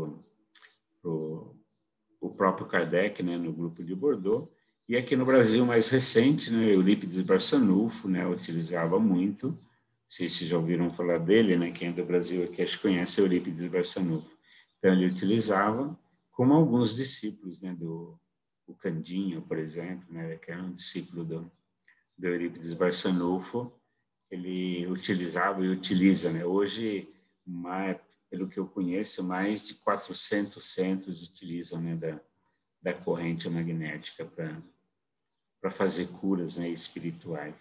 S1: o próprio Kardec, né, no grupo de Bordeaux. E aqui no Brasil, mais recente, né, Eurípides Barçanufo, né, utilizava muito. Não sei se já ouviram falar dele, né, quem é do Brasil aqui acho que conhece Eurípides Barçanufo. Então, ele utilizava, como alguns discípulos, né, o Candinho, por exemplo, né, que era um discípulo do Eurípides Barçanufo, ele utilizava e utiliza, né? Hoje, pelo que eu conheço, mais de 400 centros utilizam, né, da corrente magnética para fazer curas, né, espirituais.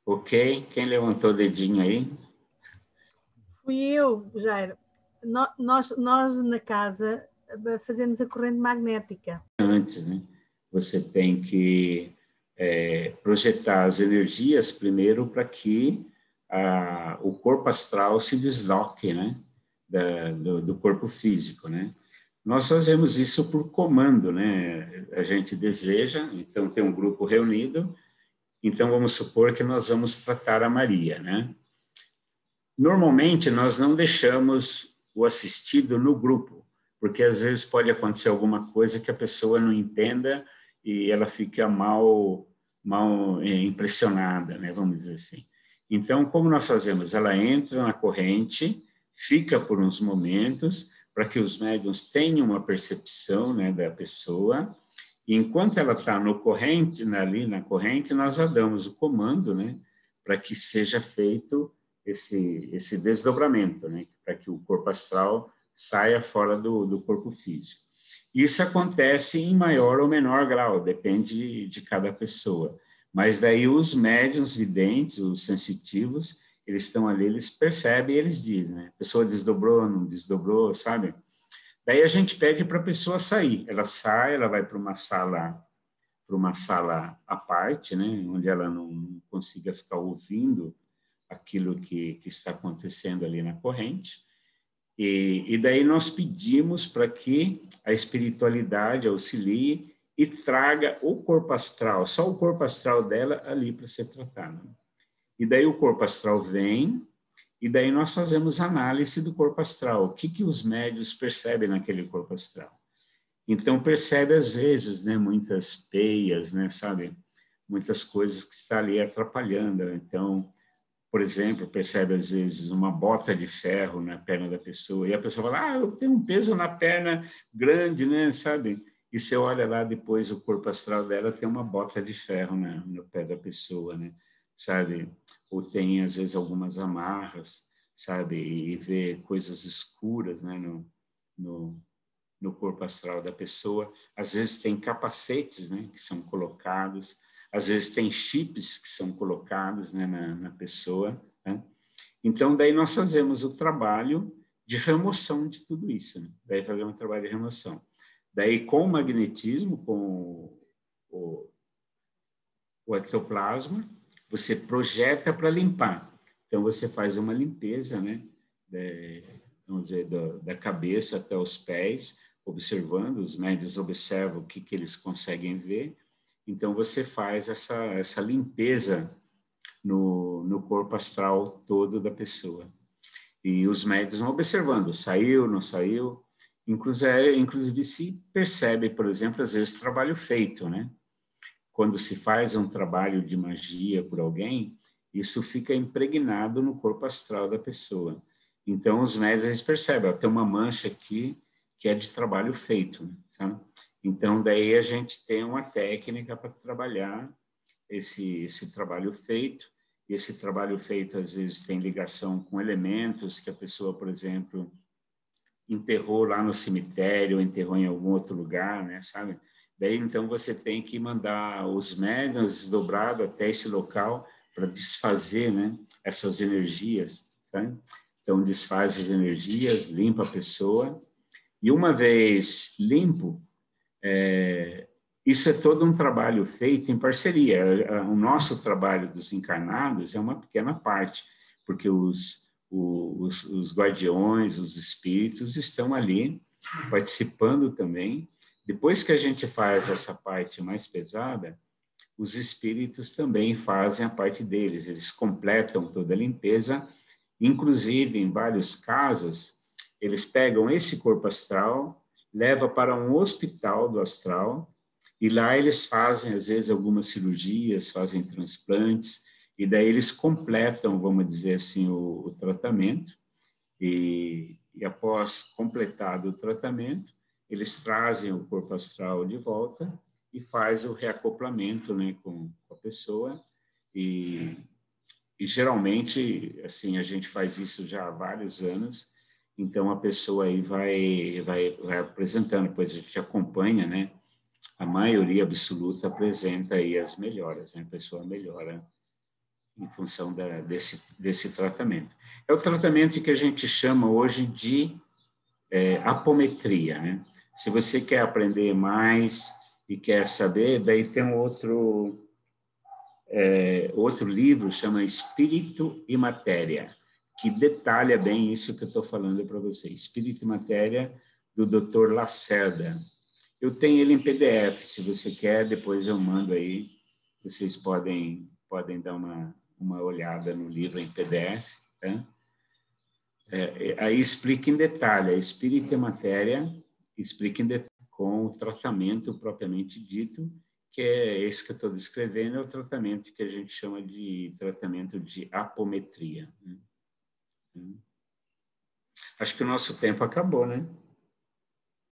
S1: Ok? Quem levantou o dedinho aí?
S2: Fui eu, Jairo. Nós na casa fazemos a corrente magnética.
S1: Antes, né? Você tem que projetar as energias primeiro para que o corpo astral se desloque, né, do corpo físico, né? Nós fazemos isso por comando, né? A gente deseja, então tem um grupo reunido, Então, vamos supor que nós vamos tratar a Maria, né? Normalmente, nós não deixamos o assistido no grupo, porque às vezes pode acontecer alguma coisa que a pessoa não entenda e ela fica mal impressionada, né? Vamos dizer assim. Então, como nós fazemos? Ela entra na corrente, fica por uns momentos, para que os médiuns tenham uma percepção, né, da pessoa. E enquanto ela está ali na corrente, nós já damos o comando, né, para que seja feito esse desdobramento, né, para que o corpo astral saia fora do corpo físico. Isso acontece em maior ou menor grau, depende de cada pessoa. Mas daí os médiuns videntes, os sensitivos, eles estão ali, eles percebem e eles dizem, né? A pessoa desdobrou, não desdobrou, sabe? Daí a gente pede para a pessoa sair. Ela sai, ela vai para uma sala à parte, né? Onde ela não consiga ficar ouvindo aquilo que está acontecendo ali na corrente. E daí nós pedimos para que a espiritualidade auxilie e traga o corpo astral, só o corpo astral dela ali para ser tratado. E daí o corpo astral vem, e daí nós fazemos análise do corpo astral. O que os médiuns percebem naquele corpo astral? Então, percebe às vezes, né, muitas peias, né, sabe? Muitas coisas que estão ali atrapalhando. Então, por exemplo, percebe às vezes uma bota de ferro na perna da pessoa, e a pessoa fala, eu tenho um peso na perna grande, né, sabe? E você olha lá depois, o corpo astral dela tem uma bota de ferro no pé da pessoa, né, sabe? Ou tem, às vezes, algumas amarras, sabe? E vê coisas escuras, né, no corpo astral da pessoa. Às vezes tem capacetes, né, que são colocados, às vezes tem chips que são colocados, né, na pessoa, né? Então, daí nós fazemos o trabalho de remoção de tudo isso, né? Daí fazemos um trabalho de remoção. Daí, com o magnetismo, com o ectoplasma, você projeta para limpar. Então, você faz uma limpeza, né, vamos dizer, da cabeça até os pés, observando, os médiuns observam o que eles conseguem ver. Então, você faz essa limpeza no corpo astral todo da pessoa. E os médiuns vão observando, saiu, não saiu. Inclusive, se percebe, por exemplo, às vezes, trabalho feito, né? Quando se faz um trabalho de magia por alguém, isso fica impregnado no corpo astral da pessoa. Então, os médiuns eles percebem, tem uma mancha aqui que é de trabalho feito, sabe? Então, daí a gente tem uma técnica para trabalhar esse trabalho feito. E esse trabalho feito, às vezes, tem ligação com elementos que a pessoa, por exemplo, enterrou lá no cemitério, ou enterrou em algum outro lugar, né, sabe? Daí, então, você tem que mandar os médiuns desdobrados até esse local para desfazer, né, essas energias, tá? Então, desfaz as energias, limpa a pessoa. E uma vez limpo, isso é todo um trabalho feito em parceria. O nosso trabalho dos encarnados é uma pequena parte, porque os guardiões, os espíritos estão ali participando também. Depois que a gente faz essa parte mais pesada, os espíritos também fazem a parte deles, eles completam toda a limpeza, inclusive, em vários casos, eles pegam esse corpo astral, levam para um hospital do astral, e lá eles fazem, às vezes, algumas cirurgias, fazem transplantes, e daí eles completam, vamos dizer assim, o tratamento, e após completado o tratamento, eles trazem o corpo astral de volta e faz o reacoplamento, né, com a pessoa. E geralmente, assim, a gente faz isso já há vários anos, então a pessoa aí vai apresentando, depois a gente acompanha, né? A maioria absoluta apresenta aí as melhoras, né? A pessoa melhora em função desse tratamento. É o tratamento que a gente chama hoje de apometria, né? Se você quer aprender mais e quer saber, daí tem outro livro, chama Espírito e Matéria, que detalha bem isso que eu estou falando para vocês. Espírito e Matéria, do Dr. Lacerda. Eu tenho ele em PDF, se você quer, depois eu mando aí, vocês podem podem dar uma olhada no livro em PDF, tá? Aí explica em detalhe, a espírito e matéria, explica em detalhe com o tratamento propriamente dito, que é esse que eu estou descrevendo, é o tratamento que a gente chama de tratamento de apometria. Acho que o nosso tempo acabou, né?